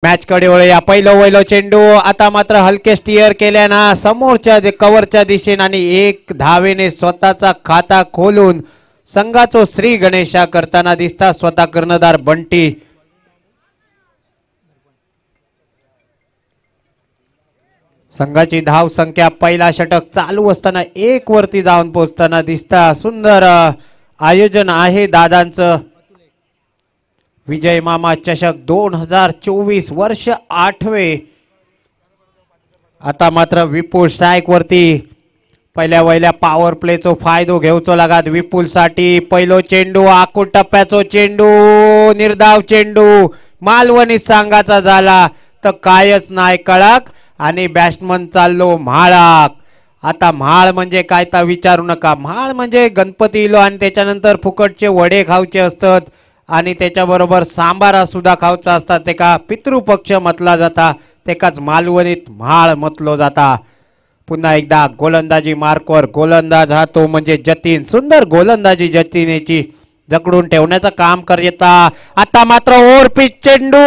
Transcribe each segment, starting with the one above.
Match कडे वळूया. पहिलं चेंडू आता मात्र हलके स्टिअर केल्यानं समोरच्या कव्हरच्या दिशेने आणि एक धावेने स्वतःचा खाता खोलून संघाचो श्री गणेशा करताना दिसता स्वतः कर्णधार बंटी. संघाची धाव संख्या पहिला षटक चालू असताना एक वरती जाऊन पोहोचताना दिसता. सुंदर आयोजन आहे दादांचं. विजय मामा चषक 2024 वर्ष 8वे. आता मात्र विपुल स्ट्राइक वरती पहिल्या पॉवर प्लेचो फायदो घेऊचो लागत विपुल साठी. पहिलो चेंडू आकूट टप्प्याचो चेंडू, निर्धाव चेंडू मालवणी संघाचा झाला तर कायच नाही कळक आणि बॅट्समन चाललो म्हाळाक. आता म्हाळ म्हणजे काय तर विचारू नका. म्हाळ म्हणजे गणपती इलो आणि त्याच्यानंतर फुकटचे वडे खाऊचे असतात आणि त्याच्याबरोबर सांबारा सुद्धा खाऊचा असतात. ते का पितृपक्ष म्हटला जाता तेकाच मालवणीत म्हाळ म्हटलो जाता. पुन्हा एकदा गोलंदाजी मार्कवर गोलंदाज हा तो म्हणजे जतीन. सुंदर गोलंदाजी जतीनेची जकडून ठेवण्याचं काम करता. आता मात्र ओव्हर पिच चेंडू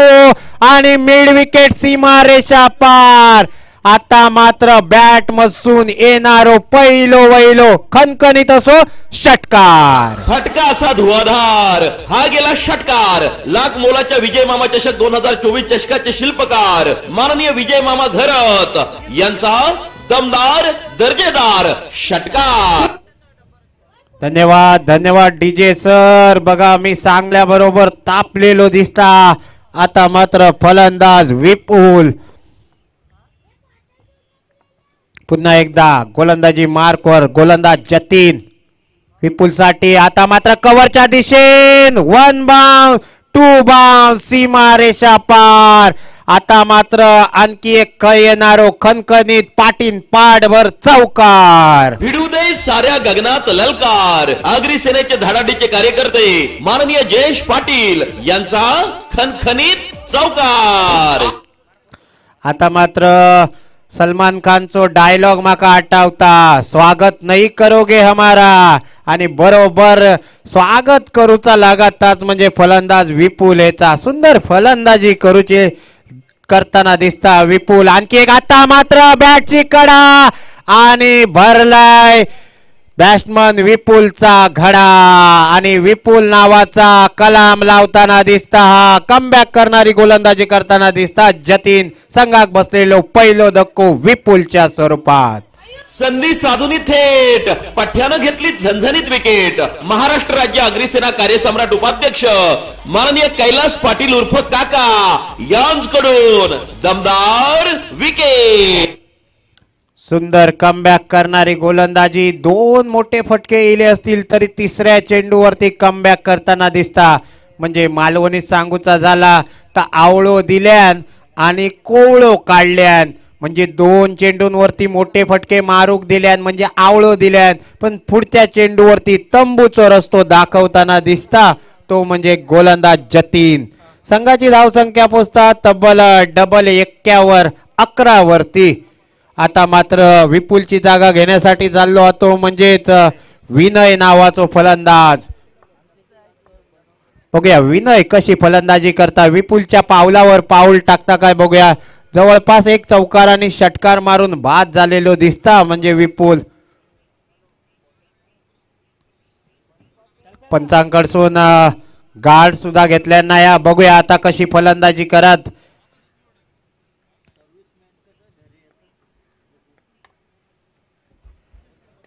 आणि मिड विकेट सीमा रेषा पार. आता मात्र बॅट मसून येणारो पहिलो खणखणीत असो षटकार. फटका असा धुवाधार हा गेला षटकार. लाख मोलाच्या विजय मामा चषक 2024 चषकाचे शिल्पकार माननीय विजय मामा घरत यांचा दमदार दर्जेदार षटकार. धन्यवाद डीजे सर. बघा मी सांगल्याबरोबर तापलेलो दिसता. आता मात्र फलंदाज विपुल. पुन्हा एकदा गोलंदाजी मार्कवर गोलंदाज जतीन. विपुल साठी आता मात्र कव्हरच्या दिशेन 1 बाउंड 2 बाउंड सीमा रेषा पार. आता मात्र आणखी एक ख येणारो खणखणीत पाटीन पाडभर चौकार. भिडू दे साऱ्या गगनात ललकार. आगरी सेनेचे धडाडीचे कार्यकर्ते माननीय जयेश पाटील यांचा खणखणीत चौकार. आता मात्र सलमान खानचो डायलॉग माका आठवता. स्वागत नाही करोगे हमारा आणि बरोबर स्वागत करूचा लागताच म्हणजे फलंदाज विपुल याचा. सुंदर फलंदाजी करूचे करताना दिसता विपुल. आणखी एक आता मात्र बॅटची कडा आणि भरलाय बॅट्समन विपुलचा घडा आणि विपुल नावाचा कलाम लावताना दिसता. हा कमबॅक करणारी गोलंदाजी करताना दिसता जतीन. संघाक बसलेलो पहिलो धक्को विपुलच्या स्वरूपात. संधी साधून थेट पठ्यानं घेतली झणझणीत विकेट. महाराष्ट्र राज्य अग्रिसेना कार्यसम्राट उपाध्यक्ष माननीय कैलास पाटील उर्फ काका यांच्याकडून दमदार विकेट. सुंदर कमबॅक करणारी गोलंदाजी. 2 मोठे फटके इले असतील तरी तिसऱ्या चेंडूवरती कमबॅक करताना दिसता. म्हणजे मालवणी सांगूचा झाला तर आवळो दिल्यान आणि कोवळो काढल्यान. म्हणजे 2 चेंडूंवरती मोठे फटके मारूक दिल्यान म्हणजे आवळो दिल्यान. पण पुढच्या चेंडूवरती तंबूचो रस्तो दाखवताना दिसता तो म्हणजे गोलंदाज जतीन. संघाची धावसंख्या पोचता तब्बल डबल 11 वरती. आता मात्र विपुलची जागा घेण्यासाठी चाललो होतो म्हणजेच विनय नावाचो फलंदाज. बघूया विनय कशी फलंदाजी करता. विपुलच्या पावलावर पाऊल टाकता काय बघूया. जवळपास एक चौकार आणि षटकार मारून बाद झालेलो दिसता म्हणजे विपुल. पंचांकडसून गार्ड सुद्धा घेतल्या या. बघूया आता कशी फलंदाजी करत.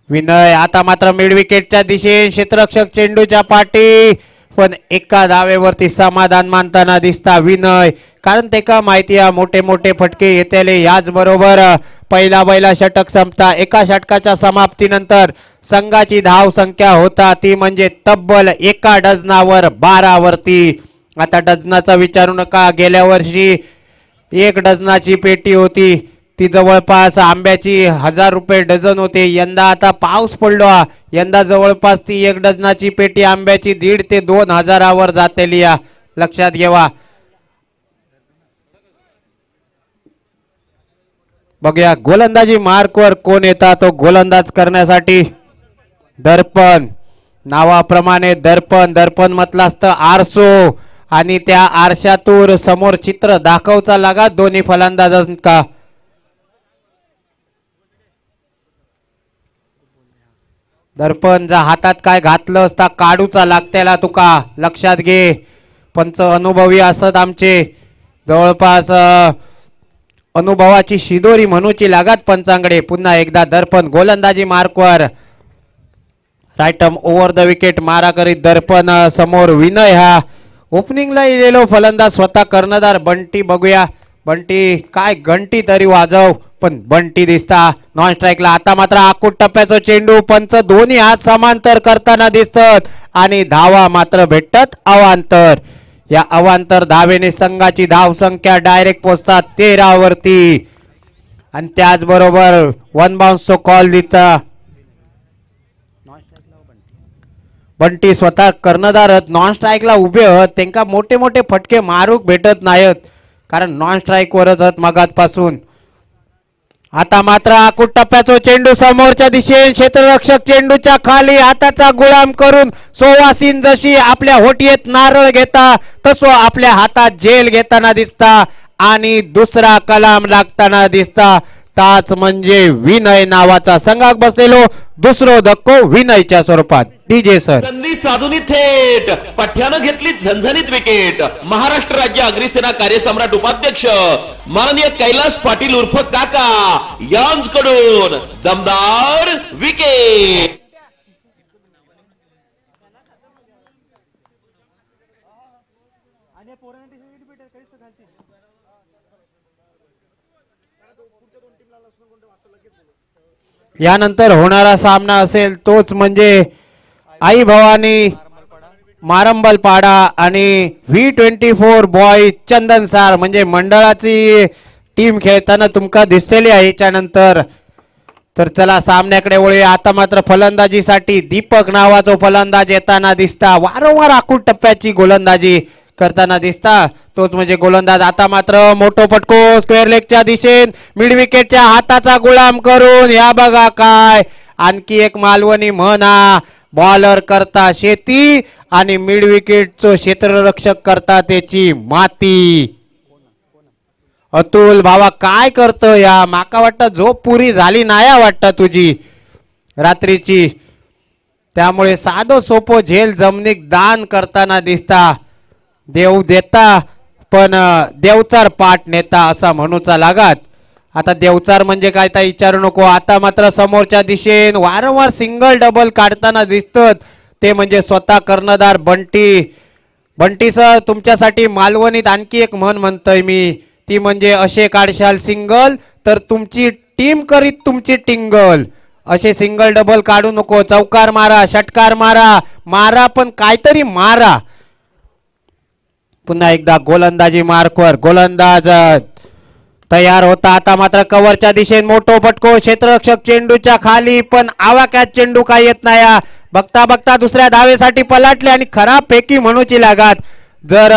विनय आता मात्र मिड विकेटच्या दिशेने क्षेत्ररक्षक चेंडूच्या पाठी. पण एका धावेवरती समाधान मानताना दिसता विनय. कारण ते का माहिती आहे मोठे फटके येतेले. याच बरोबर पहिला षटक संपता. एका षटकाच्या समाप्तीनंतर संघाची धाव संख्या होता ती म्हणजे तब्बल 1 डझनावर 12 वरती. आता डझनाचा विचारू नका. गेल्या वर्षी 1 डझनाची पेटी होती ती जवळपास आंब्याची 1000 रुपये डझन होते. यंदा आता पाऊस पडलो. यंदा जवळपास ती 1 डझनाची पेटी आंब्याची 1,500 ते 2,000 जातेली. लक्षात घेवा. बघूया गोलंदाजी मार्कवर कोण येतात तो गोलंदाज करण्यासाठी. दर्पण नावाप्रमाणे दर्पण म्हटलं असतं आरसो आणि त्या आरशातूर समोर चित्र दाखवचा लागा दोन्ही फलंदाजांका. दर्पण जा हातात काय घातलं असता काढूचा लागत्याला तुका लक्षात घे. पंच अनुभवी असत आमचे, जवळपास अनुभवाची शिदोरी म्हणूची लागत पंचांकडे. पुन्हा एकदा दर्पण गोलंदाजी मार्कवर रायटम ओव्हर द विकेट मारा करीत दर्पण समोर विनय हा ओपनिंगला इलेलो फलंदाज स्वतः कर्णधार बंटी. बघूया बंटी काय घंटी तरी वाजव, पण बंटी दिसता नॉन स्ट्राईकला. आता मात्र आकूट टप्प्याचा चेंडू पंच दोन्ही हात समांतर करताना दिसतात आणि धावा मात्र भेटतात अवांतर. या अवांतर धावेने संघाची धाव संख्या डायरेक्ट पोहोचतात 13 वरती. आणि त्याचबरोबर वन बाउन्सचा कॉल देता बंटी स्वतः कर्णधार नॉन स्ट्राईकला उभे आहेत. त्यांना मोठे मोठे फटके मारूक भेटत नाहीत कारण नॉन स्ट्राईक वरच आहेत मगातपासून. आता मात्र आकूट टप्प्याचा चेंडू समोरच्या दिशेने क्षेत्ररक्षक चेंडूच्या खाली हाताचा गुलाम करून सोवासीन जशी आपल्या होटीत नारळ घेता तसो आपल्या हातात जेल घेताना दिसता आणि दुसरा कलाम लागताना दिसता. ताच म्हणजे विनय नावाचा संघात बसलेलो दुसरो धक्को विनयच्या स्वरूपात. डीजे सर संधी साधून थेट पठ्यानं घेतली झणझणीत विकेट. महाराष्ट्र राज्य अग्निसेना कार्यसम्राट उपाध्यक्ष माननीय कैलास पाटील उर्फ काका यांच्याकडून दमदार विकेट. यानंतर होणारा सामना असेल तोच म्हणजे आई भवानी मारंबलपाडा आणि V24 बॉय चंदनसार म्हणजे मंडळाची टीम खेळताना तुमका दिसलेली आहे. याच्यानंतर तर चला सामन्याकडे वळूया. आता मात्र फलंदाजीसाठी दीपक नावाचा फलंदाज येताना दिसता, वारंवार आकूट टप्प्याची गोलंदाजी करताना दिसता. तोच म्हणजे गोलंदाज. आता मात्र मोठो फटको स्क्वेअर लेगच्या दिशेन मिड विकेटच्या हाताचा गुलाम करून या बघा काय आणखी एक मालवणी म्हणा, बॉलर करता शेती आणि मिड विकेटचो क्षेत्ररक्षक करता त्याची माती. अतुल भावा काय करतो या, माका वाटतं झोप पुरी झाली नाही वाटतं तुझी रात्रीची, त्यामुळे साधो सोपो झेल जमनीक दान करताना दिसता. देव देता पण देवचार पाठ नेता असा म्हणूचा लागात. आता देवचार म्हणजे काय तर विचारू नको. आता मात्र समोरच्या दिशेन वारंवार सिंगल डबल काढताना दिसतात ते म्हणजे स्वतः कर्णधार बंटी. बंटी सर तुमच्यासाठी मालवणीत आणखी एक म्हण म्हणतोय मी, ती म्हणजे असे काढशाल सिंगल तर तुमची टीम करीत तुमची टिंगल. असे सिंगल डबल काढू नको, चौकार मारा, षटकार मारा, मारा पण काहीतरी मारा. पुन्हा एकदा गोलंदाजी मार्कवर गोलंदाज तयार होता. आता मात्र कव्हरच्या दिशेने मोठो फटको क्षेत्ररक्षक चेंडूच्या खाली, पण आवाक्यात चेंडू काय येत नाही. बघता बघता दुसऱ्या धावेसाठी पलाटले आणि खराब फेकी म्हणूची लागात. जर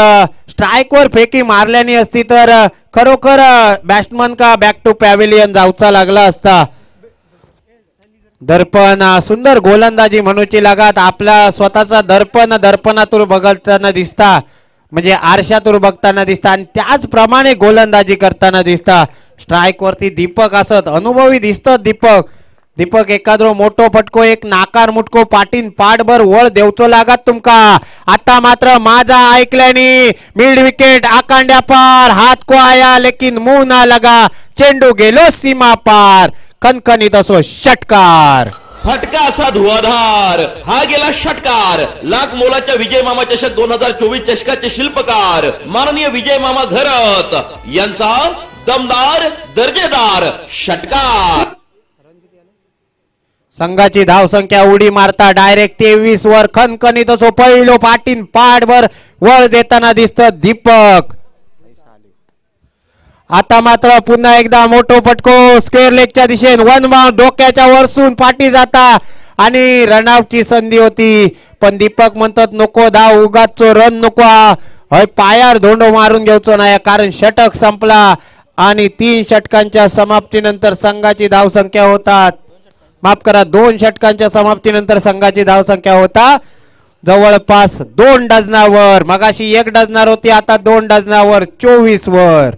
स्ट्राईकवर फेकी मारल्यानी असती तर खरोखर बॅट्समन का बॅक टू पॅव्हिलियन जाऊचा लागला असता. दर्पण सुंदर गोलंदाजी म्हणूची लागात. आपला स्वतःचा दर्पणातून बघताना दिसता, म्हणजे आरशातून बघताना दिसता आणि त्याचप्रमाणे गोलंदाजी करताना दिसता. स्ट्राईक वरती दीपक असत, अनुभवी दिसतात दीपक. दीपक एखादो मोठो फटको एक नाकार मुटको पाटीन पाठभर वळ देवचो लागत तुमका. आता मात्र माझा ऐकल्याने मिड विकेट आकांड्या पार, हात को आया लेकिन मुंह ना लगा, चेंडू गेलो सीमा पार, कणकणीत असो षटकार. फटका असा धुवाधार, हा गेला षटकार. लाख मोलाच्या विजय मामा चषक 2024 चषकाचे शिल्पकार माननीय विजय मामा घरत यांचा दमदार दर्जेदार षटकार. संघाची धाव संख्या उडी मारता डायरेक्ट 23 वर खणखणीत असो पहिलो पाटीन पाठभर वळ देताना दिसत दीपक. आता मात्र पुन्हा एकदा मोठो फटको स्क्वेअर लेगच्या दिशेने वन बाउंड डोक्याच्या वरसून पाठी जाता आणि रनआउटची संधी होती, पण दीपक म्हणतात नको धाव उगाचो रन नको, पायार धोंडो मारून घ्यायचो नाही कारण षटक संपला आणि 3 षटकांच्या समाप्तीनंतर संघाची धाव संख्या होतात, माफ करा 2 षटकांच्या समाप्तीनंतर संघाची धाव संख्या होता जवळपास 2 डझनावर. मगाशी 1 डझनावर होती, आता 2 डझनावर 24 वर.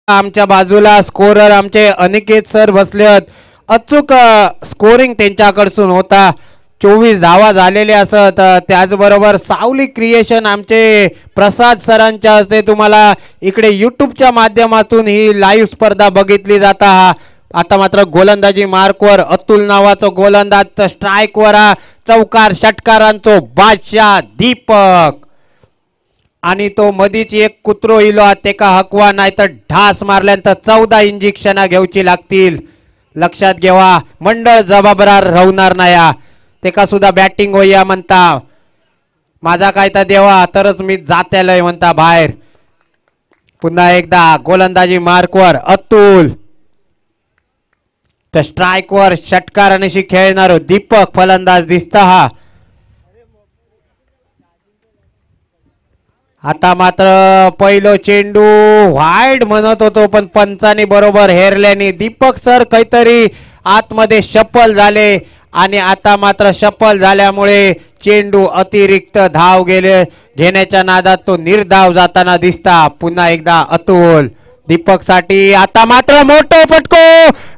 आमच्या बाजूला स्कोरर आमचे अनिकेत सर बसलेत. अचूक स्कोरिंग त्यांच्याकडून होता. 24 धावा झालेले असत. त्याचबरोबर सावली क्रिएशन आमचे प्रसाद सरांच्या हस्ते तुम्हाला इकडे यूट्यूबच्या माध्यमातून ही लाईव्ह स्पर्धा बघितली जाता. आता मात्र गोलंदाजी मार्कवर अतुल नावाचा गोलंदाज, स्ट्राईकवर चौकार षटकारांचो बादशाह दीपक. आणि तो मधीच एक कुत्रो इलो तेका हकवा, नाही तर ढास मारल्यानंतर 14 इंजेक्शन घेऊची लागतील. लक्षात घेवा, मंडळ जबाबदार राहणार नाही. तेका सुद्धा बॅटिंग होईया म्हणता. माझा काय तर देवा तरच मी जात्यालय म्हणता बाहेर. पुन्हा एकदा गोलंदाजी मार्कवर अतुल, तर स्ट्राईकवर षटकारांशी खेळणारो दीपक फलंदाज दिसता. हा आता मात्र पहिलो चेंडू वाईड म्हणत होतो, पण पंचाने बरोबर हेरल्याने दीपक सर काहीतरी आतमध्ये शफल झाले. आणि आता मात्र शफल झाल्यामुळे चेंडू अतिरिक्त धाव घेण्याच्या नादात तो निर्धाव जाताना दिसता. पुन्हा एकदा अतुल दीपक साठी. आता मात्र मोठे फटको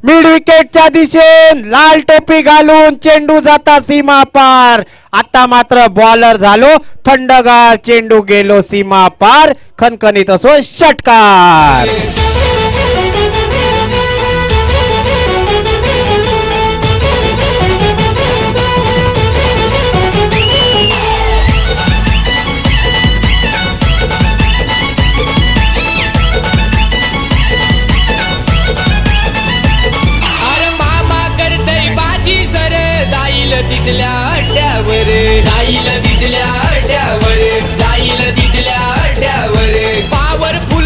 मिड विकेटच्या दिशेन, लाल टोपी घालून चेंडू जाता सीमा पार. आता मात्र बॉलर झालो थंडगार, चेंडू गेलो सीमा पार. खणखणीत असो षटकार.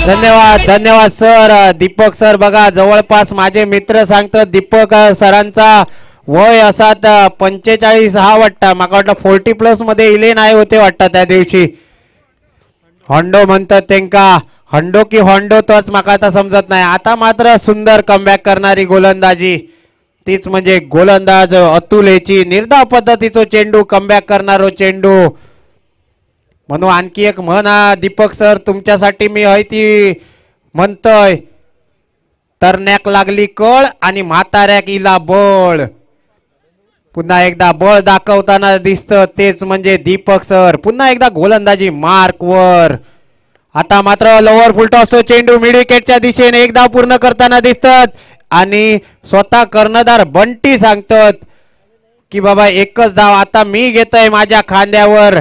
धन्यवाद धन्यवाद सर. दीपक सर बघा, जवळपास माझे मित्र सांगतात दीपक सरांचा वय असा 45 हा वाटतं. मला वाटतं 40+ मध्ये इले नाही होते वाटतं त्या दिवशी. हॉन्डो म्हणतात त्यांका, हंडो की हॉन्डो तोच माका आता समजत नाही. आता मात्र सुंदर कमबॅक करणारी गोलंदाजी, तीच म्हणजे गोलंदाज अतुल याची. निर्धाव पद्धतीचा चेंडू, कमबॅक करणारो चेंडू. म्हणून आणखी एक म्हण दीपक सर तुमच्यासाठी मी आहे ती म्हणतोय, तरण्याक लागली कळ आणि म्हाताऱ्याक इला बळ. पुन्हा एकदा बळ दाखवताना दिसतं, तेच म्हणजे दीपक सर. पुन्हा एकदा गोलंदाजी मार्क वर. आता मात्र लोअर फुल टॉसचा चेंडू मिड विकेटच्या दिशेने एक धाव पूर्ण करताना दिसतात. आणि स्वतः कर्णधार बंटी सांगतात की बाबा एकच धाव आता मी घेतोय माझ्या खांद्यावर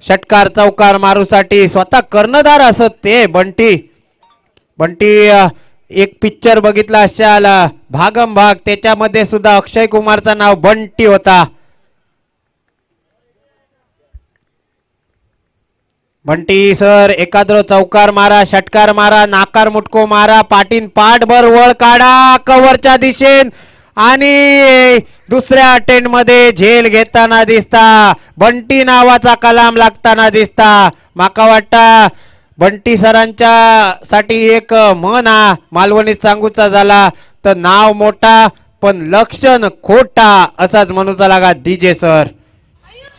षटकार चौकार मारूसाठी. स्वतः कर्णधार असत ते बंटी. एक पिक्चर बघितला असाल भागम भाग, त्याच्यामध्ये सुद्धा अक्षय कुमारचा नाव बंटी होता. बंटी सर एकाद्र चौकार मारा, षटकार मारा, नाकार मुटको मारा, पाठीन पाठभर वळ काढा कव्हरच्या दिशेन. आणि दुसऱ्या अटेम्प्ट मध्ये झेल घेताना दिसता. बंटी नावाचा कलाम लागताना दिसता. माका वाटतं बंटी सरांच्या साठी एक म्हण मालवणीत सांगूचा झाला तर नाव मोठा पण लक्षण खोटा असाच म्हणूचा लागा डीजे सर.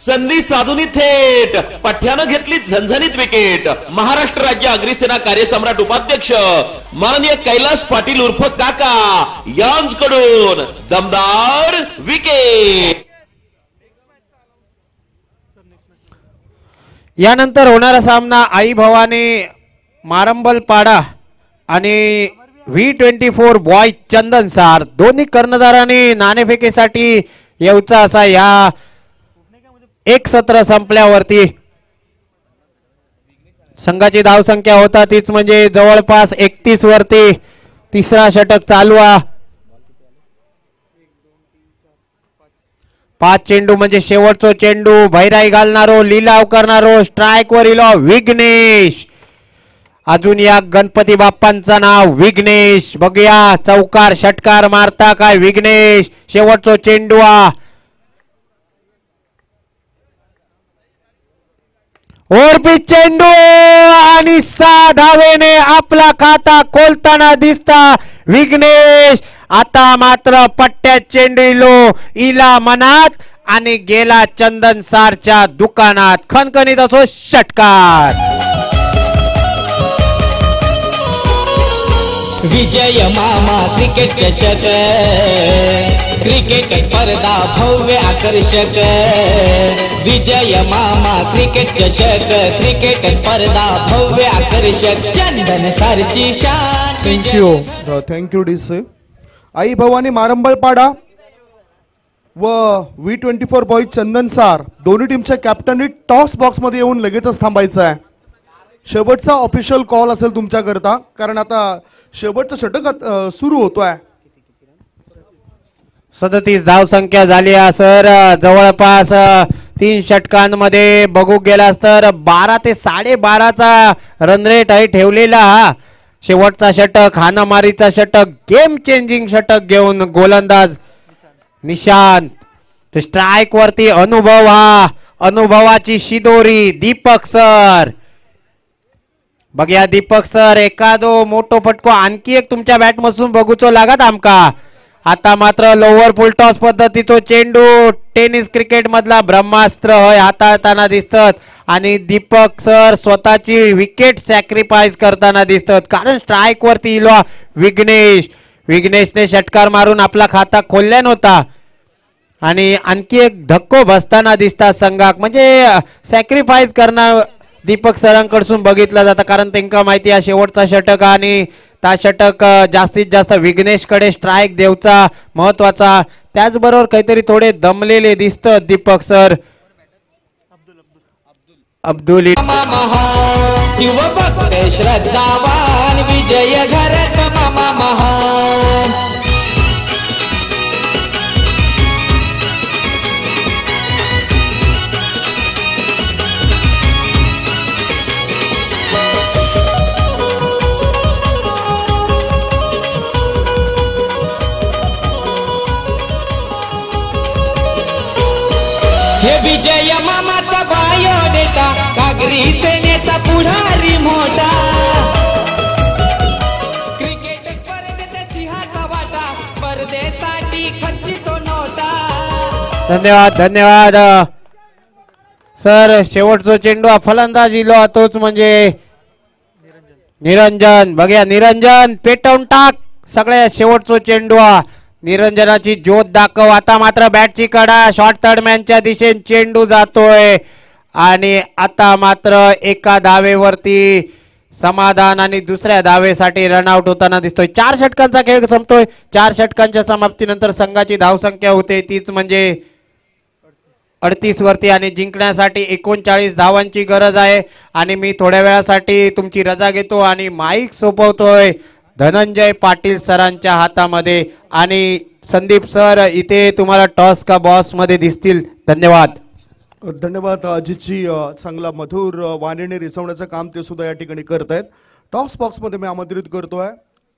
संधी साधून थेट पठ्यानं घेतली झणझणीत विकेट. महाराष्ट्र राज्य अग्निसेना कार्यसम्राट उपाध्यक्ष माननीय कैलास पाटील उर्फ काका यांच्याकडून दमदार विकेट. यानंतर होणारा सामना आई भवानी मारंबलपाडा आणि V24 बॉय चंदनसार दोन्ही कर्णधारांनी नाणेफेकीसाठी येऊचा असा या एक सत्र संपल्यावरती. संघाची धावसंख्या होता तीच म्हणजे जवळपास 31 वरती. तिसरा षटक चालू 5 चेंडू म्हणजे शेवटचा चेंडू. भैराई घालणारो, लिलाव करणारो, स्ट्राईक वरील विघ्नेश. अजून या गणपती बाप्पांचं नाव विघ्नेश. बघूया चौकार षटकार मारता काय विघ्नेश. शेवटचा चेंडू ओरपीच चेंडू आणि 6 धावेने आपला खाता खोलताना दिसता विघ्नेश. आता मात्र पट्ट्यात चेंडू इला मनात आणि गेला चंदन सारच्या दुकानात. खणखणीत असो षटकार. विजय मामा क्रिकेट चषक, क्रिकेट स्पर्धा भव्य आकर्षक. विजय मामा क्रिकेट चषक, क्रिकेट स्पर्धा भव्य आकर्षक. चंदन सारची शान. Thank you DC. आई भवानी मारंबळपाडा व V24 बॉईज चंदन सार दोन्ही टीमच्या कॅप्टननी टॉस बॉक्स मध्ये येऊन लगेचच थांबायचं आहे. शेवटचा ऑफिशियल कॉल असेल तुमच्याकरता, कारण आता शेवटचा षटक सुरू होतोय. 37 धाव संख्या झाली सर. जवळपास 3 षटकांमध्ये बघू गेलास तर 12 ते 12.5चा रन रेट आहे ठेवलेला. हा शेवटचा षटक, हाणामारीचा षटक, गेम चेंजिंग षटक घेऊन गोलंदाज निशांत. स्ट्राईक वरती अनुभव, हा अनुभवाची शिदोरी दीपक सर. बघूया दीपक सर, एखादो मोठो फटको आणखी एक तुमच्या बॅट मधून बघूचो लागत आमका. आता मात्र लोअर फुल टॉस पद्धतीचो चेंडू टेनिस क्रिकेट मधला ब्रह्मास्त्र हाताळताना दिसतात आणि दीपक सर स्वतःची विकेट सॅक्रिफाईस करताना दिसतात. कारण स्ट्राईक वरती इलो विघ्नेश. विघ्नेशने षटकार मारून आपला खाता खोलल्या नव्हता आणि आणखी एक धक्को बसताना दिसतात संघाक. म्हणजे सॅक्रिफाईस करणं दीपक सरांकडून बघितलं जातं, कारण त्यांना माहिती आहे शेवटचा षटक आणि त्या षटक जास्तीत जास्त विघ्नेशकडे स्ट्राईक देऊचा महत्वाचा. त्याचबरोबर काहीतरी थोडे दमलेले दिसतात दीपक सर. अब्दुल श्रद्धावान विजय घरत मामा महान. हे विजय मामाचा बायोडेटा, कागरी सेनेचा पुढारी मोठा. क्रिकेट स्पर्धेत सिंहाचा वाटा, स्पर्धेसाठी खर्चितो नोटा. धन्यवाद धन्यवाद सर. शेवटचा चेंडू फलंदाज इलो तोच म्हणजे निरंजन. बघूया निरंजन, पेटवून टाक सगळ्यात शेवटचा चेंडू. निरंजनाची ज्योत दाखव. आता मात्र बॅटची कडा शॉर्ट थर्डमॅनच्या दिशेने चेंडू जातोय आणि आता मात्र एका धावेवरती समाधान आणि दुसऱ्या धावेसाठी रनआउट होताना दिसतोय. 4 षटकांचा खेळ संपतोय. 4 षटकांच्या समाप्तीनंतर संघाची धावसंख्या होते तीच म्हणजे 38 वरती आणि जिंकण्यासाठी 39 धावांची गरज आहे. आणि मी थोड्या वेळासाठी तुमची रजा घेतो आणि माईक सोपवतोय धनंजय पाटील सरांच्या हातामध्ये. आणि संदीप सर इथे तुम्हाला टॉस का बॉस मध्ये दिसतील. धन्यवाद. धन्यवाद. अजितजी चांगला मधुर वाणीने रिसवण्याचं काम ते सुद्धा या ठिकाणी करत आहेत. टॉस बॉक्स मध्ये मी आमंत्रित करतोय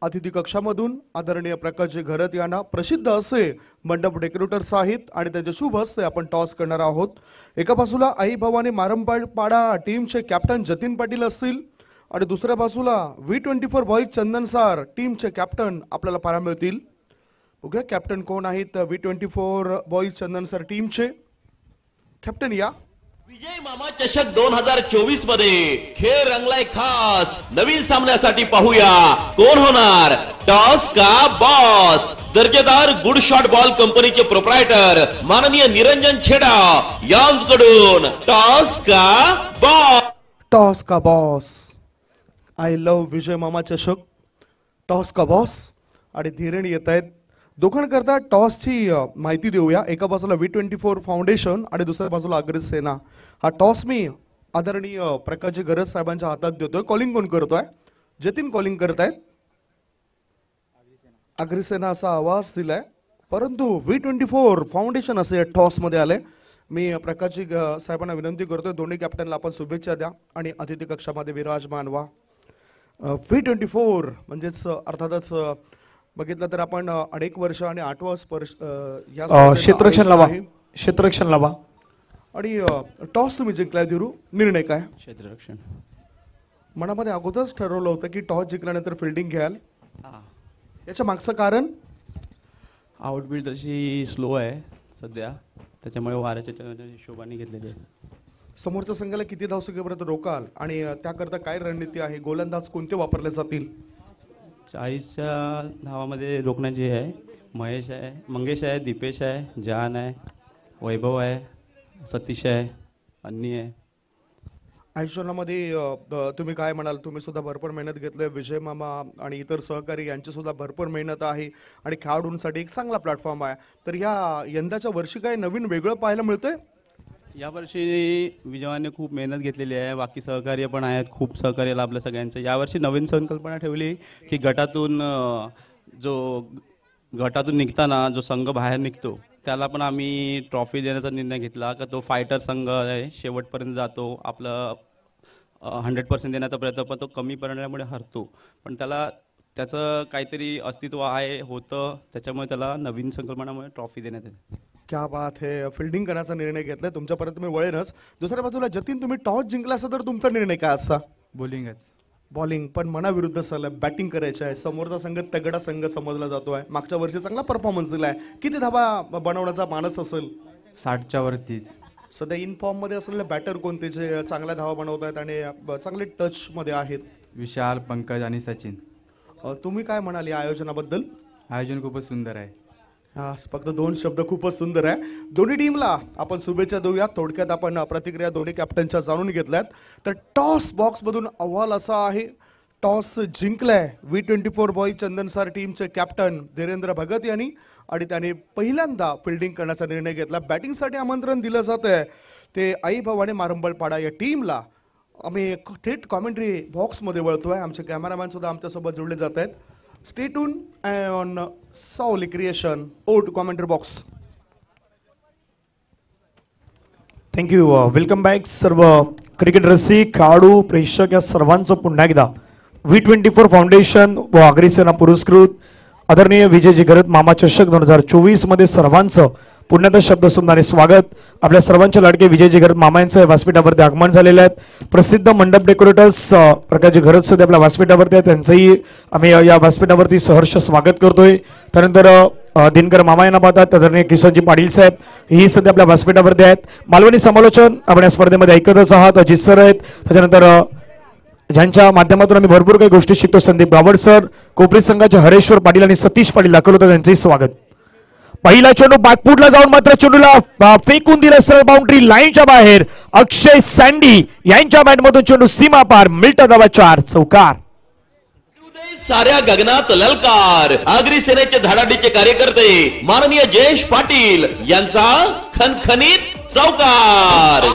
अतिथी कक्षामधून आदरणीय प्रकाशजी घरत यांना. प्रसिद्ध असे मंडप डेकोरेटर्स आहेत आणि त्यांच्या शुभ हस्ते आपण टॉस करणार आहोत. एका बाजूला आई भवानी मारंबळपाडा टीमचे कॅप्टन जतीन पाटील असतील आणि दुसऱ्या बाजूला V24 बॉईज चंदन सार टीमचे कॅप्टन आपल्याला पाहायला मिळतील. बघूया कॅप्टन कोण आहेत V24 बॉईज चंदन सार टीमचे. कॅप्टन या. विजय मामा चषक 2024 मध्ये खेळ रंगलाय खास. नवीन सामन्यासाठी पाहूया कोण होणार टॉस का बॉस. दर्जेदार गुड शॉट बॉल कंपनीचे प्रोप्रायटर माननीय निरंजन छेडा यांच्याकडून टॉस का बॉस. टॉस का बॉस. आय लव्ह विजय मामा चषक. टॉस का बॉस आणि धीरण येत आहेत. दोघांकरता टॉसची माहिती देऊया. एका बाजूला V24 फाउंडेशन आणि दुसऱ्या बाजूला अग्रसेना. हा टॉस मी आदरणीय प्रकाशजी घरत साहेबांच्या हातात देतोय. कॉलिंग कोण करतोय? जतीन कॉलिंग करत आहेत. अग्रसेना असा आवाज दिलाय. परंतु V24 फाउंडेशन असे टॉसमध्ये आले. मी प्रकाशजी साहेबांना विनंती करतोय, दोन्ही कॅप्टनला आपण शुभेच्छा द्या आणि अतिथी कक्षामध्ये विराजमान व्हा. V24 म्हणजेच अर्थातच बघितलं तर आपण अनेक वर्ष आणि 8वा स्पर्श या क्षेत्ररक्षण लावा आणि टॉस तुम्ही जिंकलाय धीरू, निर्णय काय? क्षेत्ररक्षण. मनामध्ये अगोदरच ठरवलं होतं की टॉस जिंकल्यानंतर फिल्डिंग घ्याल, याच्या मागचं कारण? आउटबीट तशी स्लो आहे सध्या, त्याच्यामुळे वाऱ्याच्या हिशोबाने घेतलेली आहे. समोरच्या संघाला किती धावसंख्येपर्यंत रोकाल आणि त्याकरता काय रणनीती आहे? गोलंदाज कोणते वापरले जातील? 40च्या धावामध्ये रोखण्याची आहे. मंगेश आहे, दीपेश आहे, जान आहे, वैभव आहे, सतीश आहे, अन्नी आहे. आयोजनामध्ये तुम्ही काय म्हणाल? तुम्ही सुद्धा भरपूर मेहनत घेतली, विजय मामा आणि इतर सहकारी यांची सुद्धा भरपूर मेहनत आहे आणि खेळाडूंसाठी एक चांगला प्लॅटफॉर्म आहे. तर या यंदाच्या वर्षी काय नवीन वेगळं पाहायला मिळतंय? यावर्षी विजयाने खूप मेहनत घेतलेली आहे, बाकी सहकार्य पण आहेत, खूप सहकार्य लाभलं सगळ्यांचं. यावर्षी नवीन संकल्पना ठेवली की गटातून निघताना जो संघ बाहेर निघतो त्याला पण आम्ही ट्रॉफी देण्याचा निर्णय घेतला का तो फायटर संघ आहे, शेवटपर्यंत जातो, आपलं 100% देण्याचा प्रयत्न, पण तो कमी पडण्यामुळे हरतो, पण त्याचं काहीतरी अस्तित्व होतं, त्याच्यामुळे त्याला नवीन संकल्पनामुळे ट्रॉफी देण्यात येते. क्या बात है, फिल्डिंग करण्याचा निर्णय घेतलाय, तुमच्यापर्यंत मी वळेनच. दुसऱ्या बाजूला जतीन, तुम्ही टॉस जिंकला असता तर तुमचा निर्णय काय असता? बॉलिंग, पण मनाविरुद्ध सलग बॅटिंग करायची आहे. समोरचा संघ तगडा संघ समजला जातोय, मागच्या वर्षी चांगला परफॉर्मन्स दिलाय. किती धावा बनवण्याचा मानस असेल? 60च्या वरतीच. सध्या इन फॉर्म मध्ये असलेले बॅटर कोणते जे चांगल्या धावा बनवत आहेत आणि चांगले टच मध्ये आहेत? विशाल, पंकज आणि सचिन. तुम्ही काय म्हणाल या आयोजनाबद्दल? आयोजन खूपच सुंदर आहे. फक्त 2 शब्द, खूपच सुंदर आहे. दोन्ही टीमला आपण शुभेच्छा देऊया. थोडक्यात आपण प्रतिक्रिया दोन्ही कॅप्टनच्या जाणून घेतल्यात. तर टॉस बॉक्स मधून अहवाल असा आहे, टॉस जिंकलाय V24 बॉय चंदनसार टीमचे कॅप्टन धीरेंद्र भगत यांनी आणि त्याने पहिल्यांदा फिल्डिंग करण्याचा निर्णय घेतला. बॅटिंगसाठी आमंत्रण दिलं जात आहे ते आई भवानी मारंबलपाडा या टीमला. आम्ही थेट कॉमेंट्री बॉक्समध्ये वळतोय, आमचे कॅमेरामॅन सुद्धा आमच्यासोबत जोडले जात आहेत. Stay tuned on Sauli Creation. To commentary box. Thank you. Welcome back सर्व क्रिकेट रसिक, खेळाडू, प्रेक्षक या सर्वांचं पुन्हा एकदा V24 फाउंडेशन व अग्रसेना पुरस्कृत आदरणीय विजयजी घरत मामा चषक 2024 मध्ये सर्वांचं पुन्हा एकदा शब्दसुंदराने स्वागत. आपल्या सर्वांच्या लाडके विजयजी घरत मामा यांचं व्यासपीठावरती आगमन झालेलं आहे. प्रसिद्ध मंडप डेकोरेटर्स प्रकाशजी घरत सध्या आपल्या व्यासपीठावरती आहेत, त्यांचंही आम्ही या व्यासपीठावरती सहर्ष स्वागत करतोय. त्यानंतर दिनकर मामा यांना पाहतात, आदरणीय किशनजी पाटील साहेब ही सध्या आपल्या व्यासपीठावरती आहेत. मालवणी समालोचन आपण या स्पर्धेमध्ये ऐकतच आहात, अजित सर आहेत. त्याच्यानंतर ज्यांच्या माध्यमातून आम्ही भरपूर काही गोष्टी शिकतो, संदीप गावड सर, कोपरी संघाचे हरेश्वर पाटील आणि सतीश पाटील दाखल होतात, त्यांचंही स्वागत. पहिला चेंडू बॅकफुटला जाऊन मात्र चेंडूला फेकून दिला सरळ बाउंड्री लाईनच्या बाहेर. अक्षय सँडी यांच्या बॅटमधून चेंडू सीमा पार, मिळतं धावा 4, चौकार. साऱ्या गगनात ललकार, आगरी सेनेचे धडाडीचे कार्यकर्ते माननीय जयेश पाटील यांचा खणखणीत चौकार.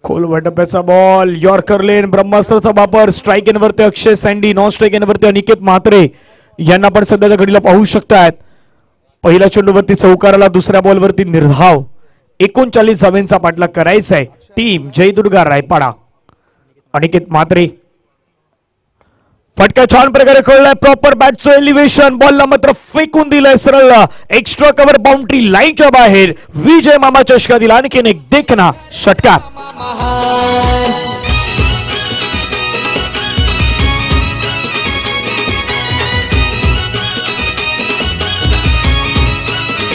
खोलवर डब्याचा बॉल, यॉर्कर लेन, ब्रह्मास्त्राचा वापर. स्ट्राईक एनवरती अक्षय सँडी, नॉन स्ट्राईक एनवरती अनिकेत म्हात्रे यांना पण सध्याच्या घडीला पाहू शकतात. पहिल्या चेंडूवरती चौकाराला, दुसऱ्या बॉलवरती निर्धाव. 39 धावांचा पाठलाग करायचा आहे टीम जयदुर्गा रायपाडा. अनिकेत म्हात्रे फटका छान प्रकारे कळलाय, प्रॉपर बॅटचं एलिव्हेशन, बॉलला मात्र फेकून दिलंय सरळ एक्स्ट्रा कव्हर बाउंड्री लाईनच्या बाहेर. विजय मामा चषकातील आणखीन एक देखना षटकार.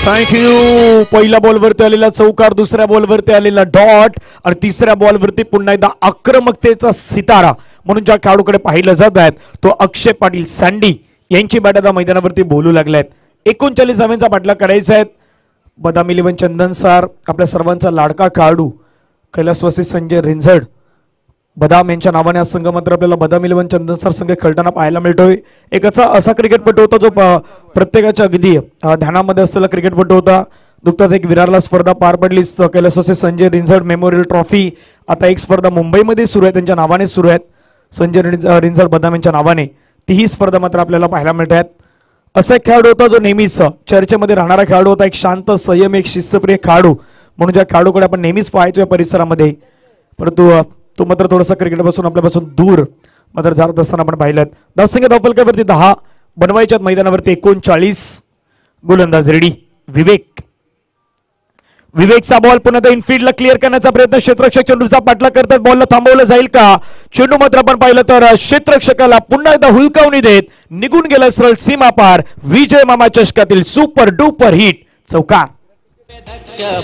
थँक्यू. पहिल्या बॉलवरती आलेला चौकार, दुसऱ्या बॉलवरती आलेला डॉट आणि तिसऱ्या बॉलवरती पुन्हा एकदा आक्रमकतेचा सितारा म्हणून ज्या खेळाडूकडे पाहिलं जात आहेत तो अक्षय पाटील सँडी यांची बॅट आता मैदानावरती बोलू लागल्यात. 39 धावांचा पाठलाग करायचा आहे. बदाम इलेव्हन चंदन सर, आपल्या सर्वांचा लाडका खेळाडू कैलासवासी संजय रिंझड बदाम यांच्या नावाने आज संघ मात्र आपल्याला बदाम इलेव्हन चंदन सर संघ खेळताना पाहायला मिळतोय. एक असा क्रिकेटपटू होता जो प्रत्येकाच्या अगदी ध्यानामध्ये असलेला क्रिकेटपटू होता. नुकताच एक विरारला स्पर्धा पार पडली कैलास असे संजय रिंझड मेमोरियल ट्रॉफी. आता एक स्पर्धा मुंबईमध्ये सुरू आहे, त्यांच्या नावाने सुरू आहेत, संजय रिंझड बदाम यांच्या नावाने. तीही स्पर्धा मात्र आपल्याला पाहायला मिळत आहेत. असा एक खेळाडू होता जो नेहमीच चर्चेमध्ये राहणारा खेळाडू होता, एक शांत संयमी, एक शिस्तप्रिय खेळाडू म्हणून ज्या खेळाडूकडे आपण नेहमीच पाहायचो या परिसरामध्ये, परंतु तो मात्र थोडासा क्रिकेटपासून आपल्यापासून दूर मात्र जात असताना आपण पाहिलं. धावसंख्या धावफलकावरती 10 बनवायच्यात, मैदानावरती 39. गोलंदाज रेडी. विवेकचा बॉल पुन्हा इनफिल्डला क्लिअर करण्याचा प्रयत्न, क्षेत्ररक्षक चेंडूचा पाठलाग करतात, बॉलला थांबवलं जाईल का? चेंडू मात्र आपण पाहिलं तर क्षेत्ररक्षकाला पुन्हा एकदा हुलकावणी देत निघून गेला सरळ सीमा पार. विजय मामा चषकातील सुपर डुपर हिट चौकार.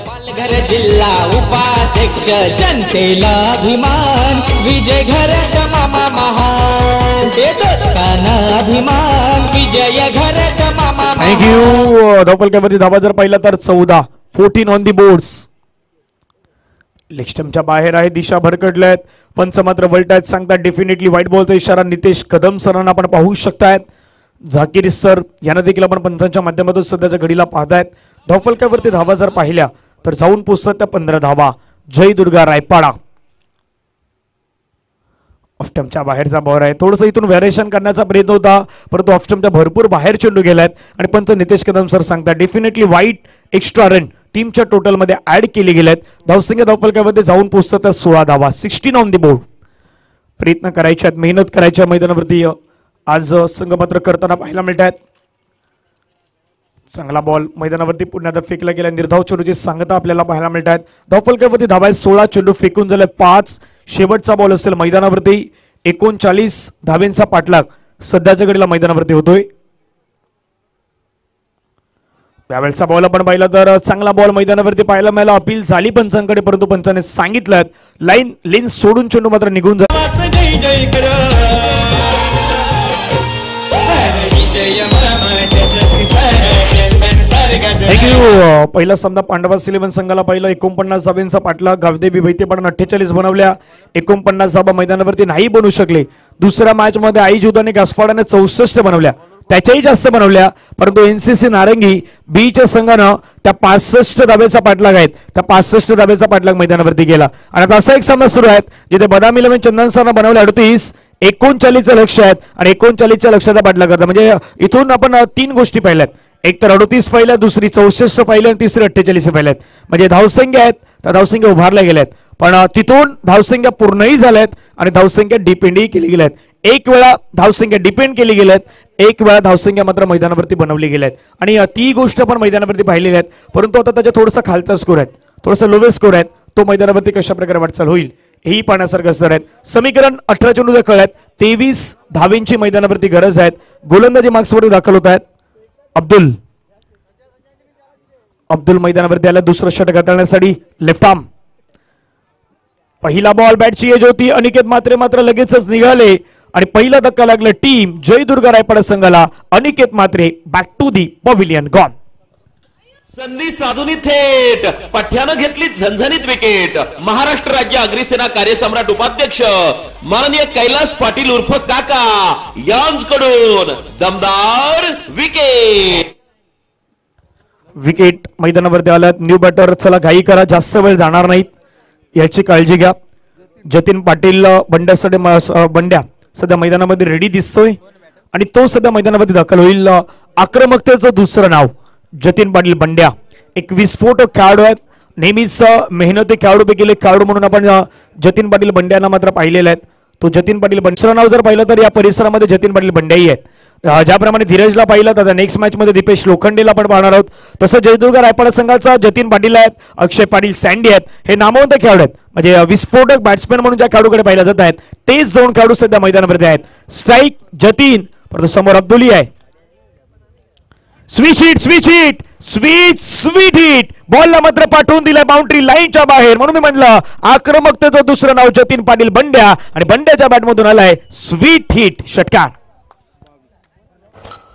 पालघर जिल्हा उपाध्यक्ष जनतेला अभिमान, विजय घरट मामा महान, दोस्ताना अभिमान, विजय घरट मामा. थँक्यू. धावफलकावरती धावा जर पाहिला तर 14 ऑन दी बोर्ड्स. लेग स्टंपच्या बाहेर आहे, दिशा भरकटल्यात, पंच मात्र वलटायत सांगतात डेफिनेटली व्हाईट बॉलचा इशारा नितेश कदम सरांना आपण पाहू शकतायत. झाकीर सर यांना देखील आपण पंचांच्या माध्यमातून सध्याच्या घडीला पाहतायत. धावफलकावरती धावा जर पाहिल्या तर जाऊन पोचतात त्या 15 धावा. जय दुर्गा रायपाडा. ऑफस्टंपच्या बाहेरचा बॉल आहे, थोडंसं इथून व्हेरिएशन करण्याचा प्रयत्न होता, परंतु ऑफस्टंपच्या भरपूर बाहेर चेंडू गेलायत आणि पंच नितेश कदम सर सांगतात डेफिनेटली व्हाईट एक्स्ट्रा रन टीमच्या टोटलमध्ये ऍड केले गेलेत. धावसंख्या धावफलकामध्ये जाऊन पोचतात त्या 16 धावा. 16 ऑन दी बोर्ड. प्रयत्न करायचे आहेत, मेहनत करायच्या मैदानावरती आज संघ मात्र करताना पाहायला मिळत आहेत. चांगला बॉल मैदानावरती पुन्हा फेकला गेला, निर्धाव चेंडूची सांगता आपल्याला पाहायला मिळत आहेत. धावफलकावरती धावा 16, चेंडू फेकून झाले 5. शेवटचा बॉल असेल मैदानावरती. 39 धावेंचा पाठलाग सध्याच्या घडीला मैदानावरती होतोय. त्यावेळेचा बॉल आपण पाहिला तर चांगला बॉल मैदानावरती पाहायला मिळाला. अपील झाली पंचांकडे, परंतु पंचाने सांगितलं लेन सोडून चेंडू मात्र निघून झाला. थँक्यू. पहिला सामना पांडवास 11 संघाला पहिला 49 धावेंचा पाठलाग. गावदेवी भैतेपाडा 48 बनवल्या, 49 धावा मैदानावरती नाही बनवू शकले. दुसऱ्या मॅच मध्ये आई जुदाने गासफाडाने 64 बनवल्या, त्याच्याही जास्त बनवल्या, परंतु एनसीसी नारंगी बीच्या संघानं त्या 65 धावेचा पाठलाग आहेत, त्या 65 धावेचा पाठलाग मैदानावरती गेला. आणि आता असा एक सामना सुरू आहे जिथे बदाम 11 चंदन सरनं बनवले 38, 39चं लक्ष आहेत आणि 39च्या लक्षाचा पाठलाग करतात. म्हणजे इथून आपण 3 गोष्टी पाहिल्यात, एक तर 38 पाहिल्या, दुसरी 64 पाहिल्या आणि तिसरी 48 पाहिल्यात. म्हणजे धावसंख्या आहेत त्या धावसंख्या उभारल्या गेल्यात, पण तिथून धावसंख्या पूर्णही झाल्यात आणि धावसंख्या डिपेंडही केली गेल्यात. एक वेळा धावसंख्या डिपेंड केली गेल्यात, एक वेळा धावसंख्या मात्र मैदानावरती बनवली गेल्यात आणि ती गोष्ट आपण मैदानावरती पाहिलेली आहेत. परंतु आता त्याच्या थोडासा खालचा स्कोर आहे, थोडासा लोवेस्ट स्कोर आहे, तो मैदानावरती कशा प्रकारे वाटचाल होईल हेही पाहण्यासारखं असणार आहे. समीकरण 18 चेंडू दाखल आहेत, 23 धावेंची मैदानावरती गरज आहे. गोलंदाजी मार्क्सवर दाखल होत आहेत. अब्दुल मैदानावरती आला दुसरं षटक हाताळण्यासाठी. Left arm. पहिला बॉल बॅटची एज होती, अनिकेत मात्रे मात्र लगेचच निघाले आणि पहिला धक्का लागला टीम जय दुर्गा रायपाडा संघाला. Aniket Mhatre back to the pavilion gone. संधी साधून थेट पठ्यानं घेतली झणझणीत विकेट. महाराष्ट्र राज्य अग्रिसेना कार्यसम्राट उपाध्यक्ष माननीय कैलास पाटील उर्फ काका यांच्याकडून दमदार विकेट. विकेट मैदानावरती आल्यात. न्यू बॅटर, चला घाई करा, जास्त वेळ जाणार नाहीत याची काळजी घ्या. जतीन पाटील बंड्यासाठी बंड्या सध्या मैदानामध्ये रेडी दिसतोय आणि तो सध्या मैदानामध्ये दाखल होईल. आक्रमकतेचं दुसरं नाव जतीन पाटील बंड्या. एक विस्फोटक खेळाडू आहेत, नेहमीच मेहनती खेळाडूपैकी एक खेळाडू म्हणून आपण जतीन पाटील बंड्यांना मात्र पाहिलेलं आहे. तो जतीन पाटील बंड्याचं नाव जर पाहिलं तर या परिसरामध्ये जतीन पाटील बंड्याही आहेत. ज्याप्रमाणे धीरजला पाहिलं तर नेक्स्ट मॅच मध्ये दीपेश लोखंडेला आपण पाहणार आहोत. तसं जयदुर्गा रायपाडा संघाचा जतीन पाटील आहेत, अक्षय पाटील सँडी आहेत, हे नामवंत खेळाडू आहेत. म्हणजे विस्फोटक बॅट्समॅन म्हणून ज्या खेळाडूकडे पाहिलं जात आहेत तेच 2 खेळाडू सध्या मैदानावरती आहेत. स्ट्राईक जतीन, परंतु समोर अब्दुली आहे. स्विच हिट बॉलला मात्र पाठवून दिलाय बाउंड्री लाईनच्या बाहेर. म्हणून मी म्हणलं आक्रमकतेचं दुसरं नाव जतीन पाटील बंड्या आणि बंड्याच्या बॅटमधून आलाय स्वीट हिट षटकार.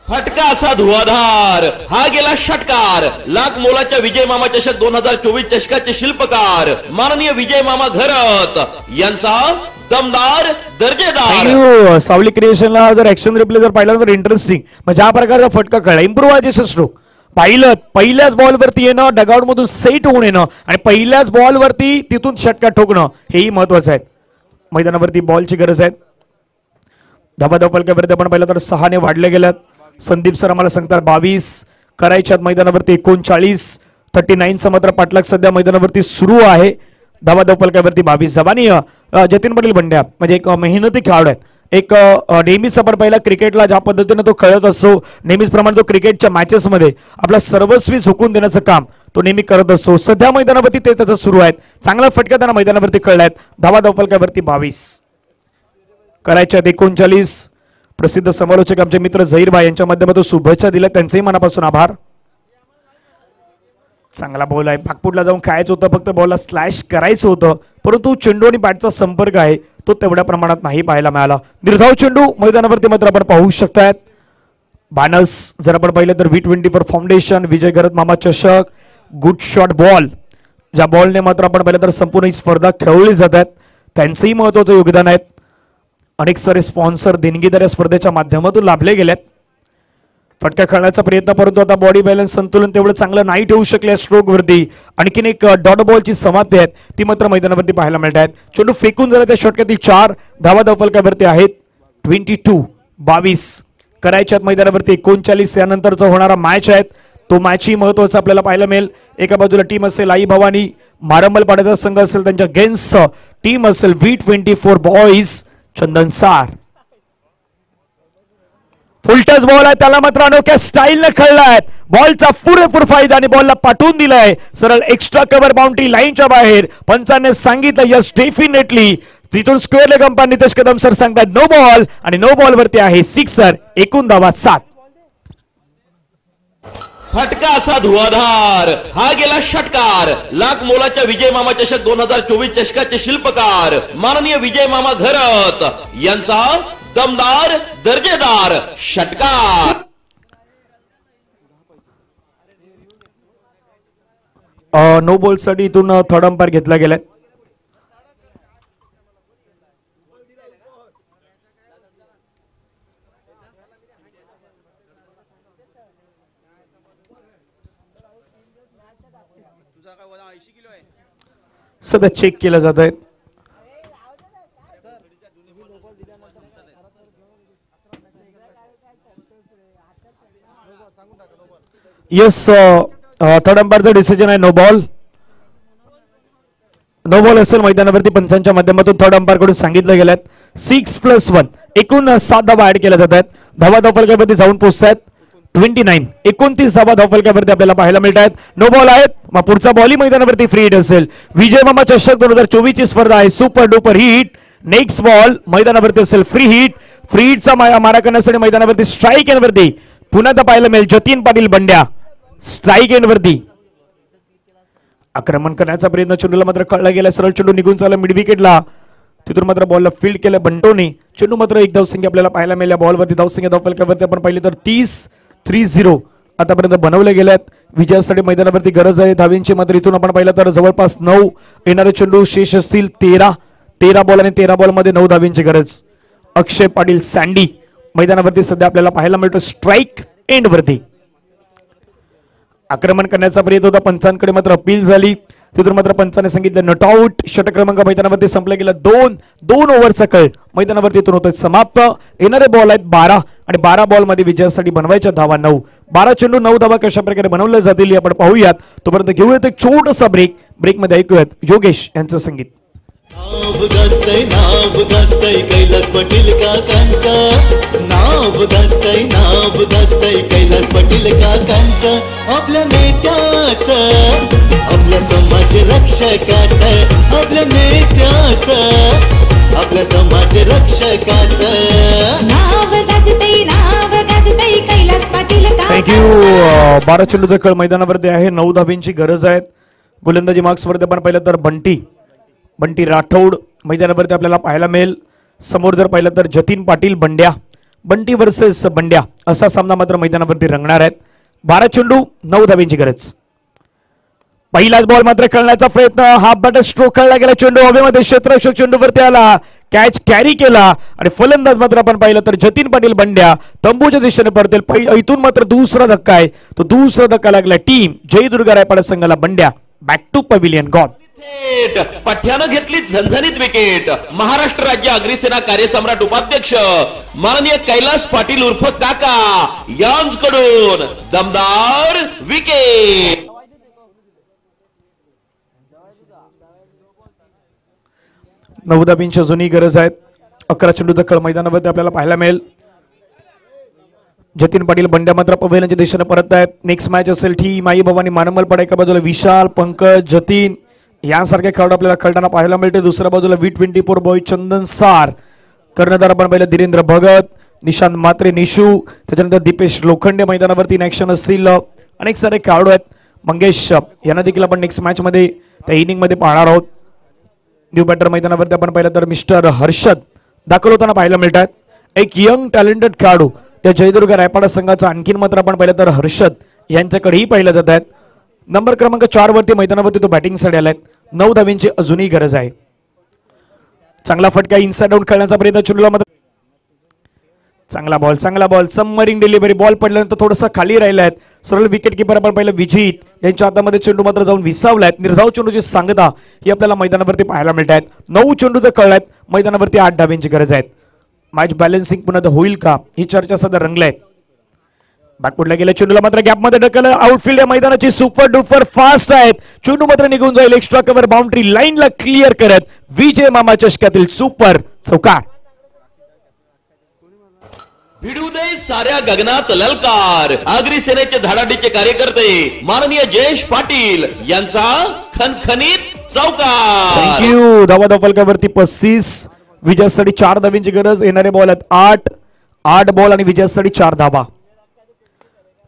फटका असा धुवाधार, हा गेला षटकार. लाख मोलाच्या विजय मामा चषक 2024 चषकाचे शिल्पकार माननीय विजय मामा घरत यांचा दमदार दर्जेदार. सावली क्रिएशनला जर ऍक्शन रिप्ले जर पाहिला तर इंटरेस्टिंग, म्हणजे ज्या प्रकारचा फटका कळला, इम्प्रोव्हायझेशन स्ट्रोक पाहिलं पहिल्याच बॉलवरती येणं, डगआउट मधून सेट होऊन येणं आणि पहिल्याच बॉलवरती तिथून षटकार ठोकणं हेही महत्वाचं आहे. मैदानावरती बॉलची गरज आहे. धाबाधाव फलकावरती आपण पाहिलं तर 6 ने वाढले गेल्यात. संदीप सर आम्हाला सांगतात 22 करायच्यात मैदानावरती 39. 39चा मात्र पाठलाग सध्या मैदानावरती सुरू आहे. धाबाधाव फलकावरती 22 जबानी जतीन पाटील बंड्या म्हणजे एक मेहनती खेळाडू आहेत. एक नेहमीच आपण पहिला क्रिकेटला ज्या पद्धतीने तो खेळत असतो नेहमीच प्रमाणे तो क्रिकेटच्या मॅचेसमध्ये आपला सर्वस्वी झोकून देण्याचं काम तो नेहमी करत असतो. सध्या मैदानावरती ते त्याचं सुरू आहे. चांगला फटका त्यांना मैदानावरती कळलाय. धाबाधाव फलकावरती 22 करायच्यात 39. प्रसिद्ध समालोचक आमचे मित्र झहीरभाई यांच्या माध्यमातून शुभेच्छा दिल्या, त्यांचेही मनापासून आभार. चांगला बॉल आहे. पाकपुटला जाऊन खायचं होतं, फक्त बॉलला स्लॅश करायचं होतं, परंतु चेंडू आणि बॅटचा संपर्क आहे तो तेवढ्या प्रमाणात नाही पाहायला मिळाला. निर्धाव चेंडू मैदानावरती मात्र आपण पाहू शकतायत. बानस जर आपण पाहिलं तर V24 फाउंडेशन विजय घरत मामा चषक गुड शॉट बॉल ज्या बॉलने मात्र आपण पाहिलं तर संपूर्ण ही स्पर्धा खेळवली जात आहेत त्यांचंही महत्वाचं योगदान आहे. अनेक सारे स्पॉन्सर देणगीदार या स्पर्धेच्या माध्यमातून लाभले गेलेत. फटका खेळण्याचा प्रयत्न, परंतु आता बॉडी बॅलन्स संतुलन तेवढं चांगलं नाही ठेवू शकले स्ट्रोक वरती. आणखीन एक डॉट बॉलची समाप्ती आहे ती मात्र मैदानावरती पाहायला मिळत आहेत. चेंडू फेकून झाला त्या षटकातील 4 धावा फलकावरती आहेत. 22 करायच्यात मैदानावरती 39 यानंतरचा होणारा मॅच आहे तो मॅचही महत्वाचा आपल्याला पाहायला मिळेल. एका बाजूला टीम असेल आई भवानी मारंबल पाड्याचा संघ असेल त्यांच्या गेन्स टीम असेल V24 बॉईज चंदन सार. फुलटच बॉल आहे त्याला मात्र अनोख्या स्टाईलने खेळलाय. बॉलचा पुरेपूर फायदा आणि बॉलला पाठवून दिलाय सरळ एक्स्ट्रा कव्हर बाउंड्री लाईनच्या बाहेर. पंचाने सांगितलं यस डेफिनेटली. तिथून square leg umpire Nitesh Kadam sir सांगतात नो बॉल आणि नो बॉल वरती आहे सिक्सर. एकूण धावा 7. फटका असा धुवाधार हा गेला षटकार. लाख मोलाच्या विजय मामा चषक 2024 चषकाचे शिल्पकार माननीय विजय मामा घरत यांचा दमदार दर्जेदार षटकार. नो बॉल साठी इथून थर्ड अंपायर घेतला गेलाय. सध्या चेक केलं जात आहे. येस थर्ड अंपायरचं डिसिजन आहे नो बॉल. नो बॉल असेल मैदानावरती पंचांच्या माध्यमातून थर्ड अंपायर कडून सांगितलं गेलं. 6+1 एकूण 7 धावा ऍड केल्या जात आहेत. धावा धावफलकावरती जाऊन पोहोचतायत 29. 29 धावा धावफलकावरती आपल्याला पाहायला मिळत आहेत. नो बॉल आहेत. मग पुढचा बॉलही मैदानावरती फ्री हिट असेल. विजय मामा चषक 2024 ची स्पर्धा आहे. Super duper hit. Next ball मैदानावरती असेल फ्री हिट. फ्री हिटचा मारा करण्यासाठी मैदानावरती स्ट्राईक एंड वरती पुन्हा पाहायला मिळेल जतीन पाटील बंड्या. स्ट्राईक एंड वरती आक्रमण करण्याचा प्रयत्न चेंडूला मात्र कळला गेला. सरळ चेंडू निघून चालला मिड विकेटला. तिथून मात्र बॉलला फील्ड केलं बंटोने. चेंडू मात्र एक धावसंख्या आपल्याला पाहायला मिळाल्या. बॉलवरती धावसंख्या धावफलकावरती आपण पाहिली तर 30-30 आतापर्यंत बनवले गेल्यात. विजयासाठी मैदानावरती गरज आहे धावींची. मात्र इथून आपण पाहिलं तर जवळपास 9 येणारे चेंडू शेष असतील 13 बॉल आणि 13 बॉल मध्ये 9 धावींची गरज. अक्षय पाटील सँडी मैदानावरती सध्या आपल्याला पाहायला मिळतो स्ट्राईक एंड वरती. आक्रमण करण्याचा प्रयत्न होता पंचांकडे मात्र अपील झाली. तिथून मात्र पंचाने सांगितलं नॉट आउट. षटक क्रमांक मैदानावरती संपला गेला. 2 ओव्हरचा काळ मैदानावरती इथून होतं समाप्त. येणारे बॉल आहेत 12 आणि 12 बॉल मध्ये विजयासाठी बनवायच्या धावा 9. 12 चेंडू 9 धावा कशा प्रकारे बनवल्या जातील आपण पाहूयात. तोपर्यंत घेऊयात एक छोटासा ब्रेक. ब्रेकमध्ये ऐकूयात योगेश यांचं संगीत. नाव गाजतय कैलास पाटील काकांचं. नाव गाजतय कैलास पाटील काकांचं. आपल्या नेत्याचं आपल्या समाज रक्षकाचं. आपल्या नेत्याचं आपल्या समाज रक्षकाचं. नाव गाजतय कैलास पाटील काकांचं. थँक्यू. 12 चेंडू दखल मैदानावरती आहे. 9 धावींची गरज आहे. गोलंदाजी मार्क्स वरती आपण पाहिलं तर बंटी राठोड मैदानावरती आपल्याला पाहायला मिळेल. समोर जर पाहिलं तर जतीन पाटील बंड्या. बंटी वर्सेस बंड्या असा सामना मात्र मैदानावरती रंगणार आहेत. 12 चेंडू 9 धावींची गरज. पहिलाच बॉल मात्र खेळण्याचा प्रयत्न. हाफ बॅटर स्ट्रोक खेळला गेला. चेंडू हवेमध्ये क्षेत्ररक्षक चेंडूवरती आला. कॅच कॅरी केला आणि फलंदाज मात्र आपण पाहिलं तर जतीन पाटील बंड्या तंबूच्या दिशेने परतेल. इथून मात्र दुसरा धक्का आहे, तो दुसरा धक्का लागला टीम जयदुर्गा रायपाडा संघाला. बंड्या बॅक टू पॅव्हिलियन गॉन. थेट पठ्यानं घेतली झणझणीत विकेट. महाराष्ट्र राज्य अग्निसेना कार्यसम्राट उपाध्यक्ष माननीय कैलास पाटील उर्फ काका यांच्याकडून दमदार विकेट. नऊ धाबींची अजूनही गरज आहे. 11 चेंडू दखल मैदानावरती आपल्याला पाहायला मिळेल. जतीन पाटील बंड्या मात्र पवेलच्या दिशेने परत आहेत. नेक्स्ट मॅच असेल टीम आई भवानी मानमलपाडा एका बाजूला विशाल पंकज जतीन यांसारखे खेळाडू आपल्याला खेळताना पाहायला मिळते. दुसऱ्या बाजूला V24 बॉय चंदन सार, कर्णधार आपण पाहिलं धीरेंद्र भगत, निशांत मात्रे निशू, त्याच्यानंतर दीपेश लोखंडे मैदानावरती इन ऍक्शन असतील. अनेक सारे खेळाडू आहेत. मंगेश यांना देखील आपण नेक्स्ट मॅच मध्ये त्या इनिंग मध्ये पाहणार आहोत. न्यू बॅटर मैदानावरती आपण पाहिलं तर मिस्टर हर्षद दाखल होताना पाहायला मिळतात. एक यंग टॅलेंटेड खेळाडू या जयदुर्गा रायपाडा संघाचा आणखीन मात्र आपण पाहिलं तर हर्षद यांच्याकडेही पाहिलं जात आहेत. नंबर क्रमांक 4 वरती मैदानावरती तो बॅटिंगसाठी आलाय. 9 धावींची अजूनही गरज आहे. चांगला फटका इनसाइड आउट खेळण्याचा प्रयत्न चुनला मात्र चांगला बॉल सबमरीन डिलिव्हरी. बॉल पडल्यानंतर थोडंसं खाली राहिला आहेत. सरळ विकेट किपर आपण पाहिलं विजित यांच्या हातामध्ये चेंडू मात्र जाऊन विसावलाय. निर्धाव चेंडूची सांगता ही आपल्याला मैदानावरती पाहायला मिळत आहेत. 9 चेंडू तर कळलायत. मैदानावरती 8 धावींची गरज आहेत. मॅच बॅलन्सिंग पुन्हा होईल का ही चर्चा सध्या रंगलाय. बॅकवर्डला गेल्या चेंडूला मात्र गॅपमध्ये ढकललं. आउटफील्ड या मैदानाची सुपर डुपर फास्ट आहेत. चेंडू मात्र निघून जाईल एक्स्ट्रा कव्हर बाउंड्री लाईनला क्लिअर करत विजय मामा चषकातील सुपर चौकार. भिडू दे साऱ्या गगनात ललकार. अग्निसेनेचे धडाडीचे कार्यकर्ते माननीय जयेश पाटील यांचा खणखणीत चौकार. थँक्यू. धावा फलकावरती 35. विजयासाठी 4 धावींची गरज. येणारे बॉल आहेत 8 बॉल आणि विजयासाठी 4 धावा.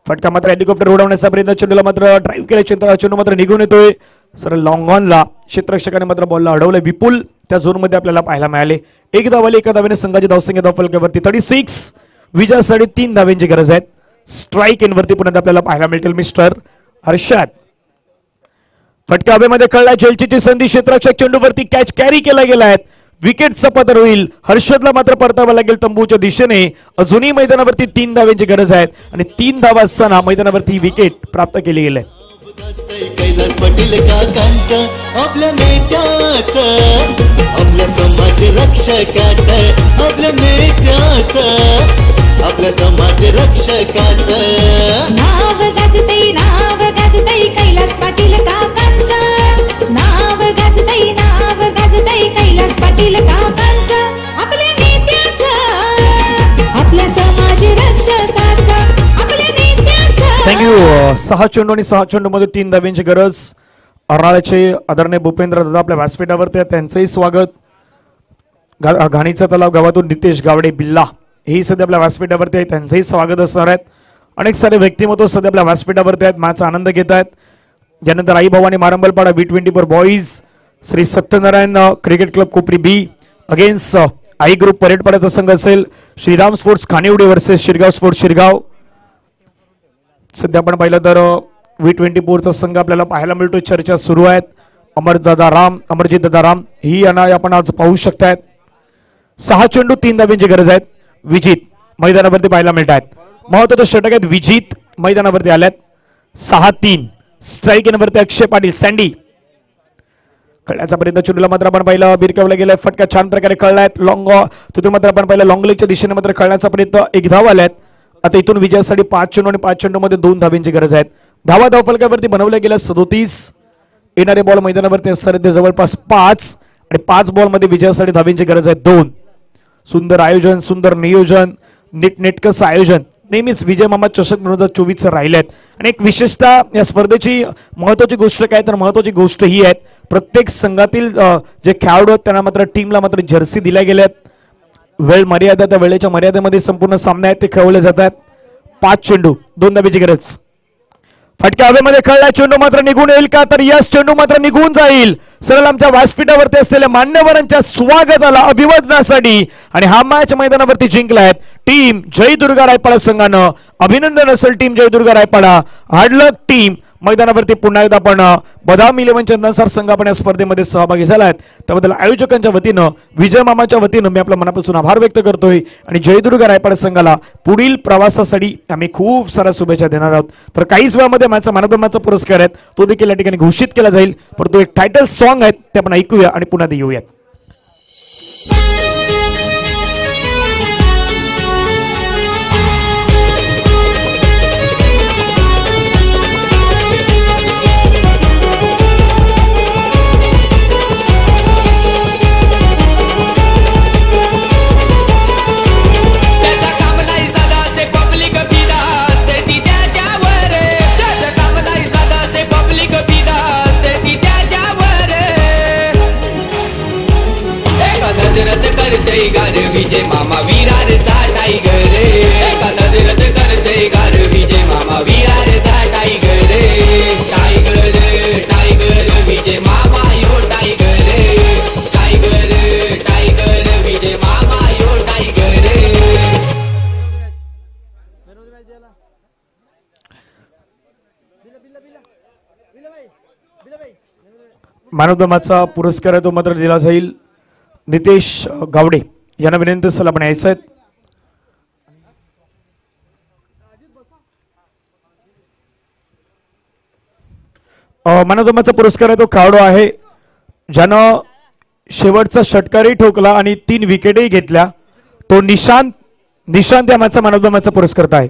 फटका मात्र हेलिकॉप्टर उडवण्याचा प्रयत्न. चेंडूला मात्र ड्राईव्ह केला. चेंडू मात्र निघून येतोय सर लॉंग ऑनला. क्षेत्ररक्षकाने मात्र बॉलला अडवलं. विपुल त्या झोन मध्ये आपल्याला पाहायला मिळाले. एक धावाली एका धावेने संघाची धावसंख्या धाव फलकावरती 36. विजयासाठी 3 धाव्यांची गरज आहे. स्ट्राईक इन वरती पुन्हा आपल्याला पाहायला मिळतील मिस्टर हर्षद. फटका हवेमध्ये कळला. जलचीची संधी. क्षेत्ररक्षक चेंडूवरती कॅच कॅरी केला गेलाय. विकेटचा पदर होईल. हर्षदला मात्र परतावा लागेल तंबूच्या दिशेने. अजूनही मैदानावरती 3 धाव्यांची गरज आहे आणि 3 धावा असताना मैदानावरती विकेट प्राप्त केली गेली. कैलास पाटील काकांचं आपल्या नेत्याचं आपल्या समाज रक्षकाचं आपल्या नेत्याचं आपल्या समाज रक्षकाचं नाव गाजतई कैलास पाटील काकांचं. नाव गाजतई कैलास पाटील काकांचं आपल्या नेत्याचं आपल्या समाज रक्षकाचं आपल्या नेत्याचं. थँक्यू. 6 चेंडू आणि 6 चेंडू मध्ये 3 धाव्यांची गरज. अराळचे आदरणीय भूपेंद्र दादा आपल्या व्यासपीठावरती आहेत. त्यांचंही स्वागत. घाणीचा तलाव गावातून नितेश गावडे बिल्ला हेही सध्या आपल्या व्यासपीठावरती आहेत. त्यांचंही स्वागत असणार आहेत. अनेक सारे व्यक्तिमत्व सध्या आपल्या व्यासपीठावरती आहेत. मॅचचा आनंद घेत आहेत. यानंतर Aai Bhavani Marambalpada V24 boys Shri Satyanarayan cricket club Kopri B against Aai group परेडपाड्याचा संघ असेल. Shriram sports Khanivade versus Shirgaon sports Shirgaon. सध्या आपण पाहिलं तर V24चा संघ आपल्याला पाहायला मिळतो. चर्चा सुरू आहेत. अमरजित दादा राम ही आपण आज पाहू शकतायत. 6 चेंडू 3 धाव्यांची गरज आहेत. विजित मैदानावरती पाहायला मिळत आहेत. महत्वाचे षटक आहेत. विजित मैदानावरती आल्यात. 6-3. स्ट्राईक इनवरती अक्षय पाटील सँडी. कळण्याचा प्रयत्न चेंडूला मात्र आपण पाहिलं बिरकावला गेलाय. फटका छान प्रकारे कळलाय. तिथून मात्र आपण पाहिलं लॉंग लेगच्या दिशेने मात्र कळण्याचा प्रयत्न. 1 धाव आल्यात. आता इथून विजयासाठी 5 चेंडू आणि 5 चेंडू मध्ये 2 धाव्यांची गरज आहेत. धावा धावफलकावरती बनवल्या गेल्या 37. येणारे बॉल मैदानावरती असणार ते जवळपास 5 आणि 5 बॉल मध्ये विजयासाठी धाव्यांची गरज आहे 2. सुंदर आयोजन, सुंदर नियोजन, नीटनेटकस आयोजन नेहमीच विजय मामा चषक 2024 राहिलेत. आणि एक विशेषतः या स्पर्धेची महत्वाची गोष्ट काय तर महत्वाची गोष्ट ही आहे प्रत्येक संघातील जे खेळाडू आहेत त्यांना मात्र टीमला मात्र जर्सी दिल्या गेल्यात. वेळ मर्यादा त्या वेळेच्या मर्यादेमध्ये संपूर्ण सामने आहेत ते खेळवले जातात. 5 चेंडू 2 धाब्याची गरज. फटका हवेमध्ये खेळला. चेंडू मात्र निघून येईल का तर यस चेंडू मात्र निघून जाईल. सरळ आमच्या व्यासपीठावरती असलेल्या मान्यवरांच्या स्वागताला अभिवादनासाठी आणि हा मॅच मैदानावरती जिंकलाय टीम जयदुर्गा रायपाडा संघानं. अभिनंदन असेल टीम जयदुर्गा रायपाडा. हार्ड लक टीम. मैदानावरती पुन्हा एकदा आपण बदाम इलेव्हन चंदनसर संघ आपण या स्पर्धेमध्ये सहभागी झाला आहेत त्याबद्दल आयोजकांच्या वतीनं विजय मामाच्या वतीनं मी आपल्या मनापासून आभार व्यक्त करतोय आणि जयदुर्ग रायपाड संघाला पुढील प्रवासासाठी आम्ही खूप साऱ्या शुभेच्छा देणार आहोत. तर काहीच वेळामध्ये माझा मानवधर्माचा पुरस्कार आहे तो देखील या ठिकाणी घोषित केला जाईल, परंतु एक टायटल सॉन्ग आहे ते आपण ऐकूया आणि पुन्हा येऊयात. करते गार विजय मामा विरारचा टायगर रे, एका नजरेत करते गार विजय मामा विरारचा टायगर रे. टायगर टायगर विजय मामा यो टायगर रे, टायगर टायगर विजय मामा यो टायगर रे. मानवधर्माचा पुरस्कार आहे तो मात्र दिला जाईल नितेश गावडे यांना विनंती असेल आपण यायचं आहे. मानवधर्माचा पुरस्कार आहे तो खेळाडू आहे ज्यानं शेवटचा षटकारही ठोकला आणि 3 विकेटही घेतल्या, तो निशांत या मॅचचा मानवधर्माचा पुरस्कार आहे.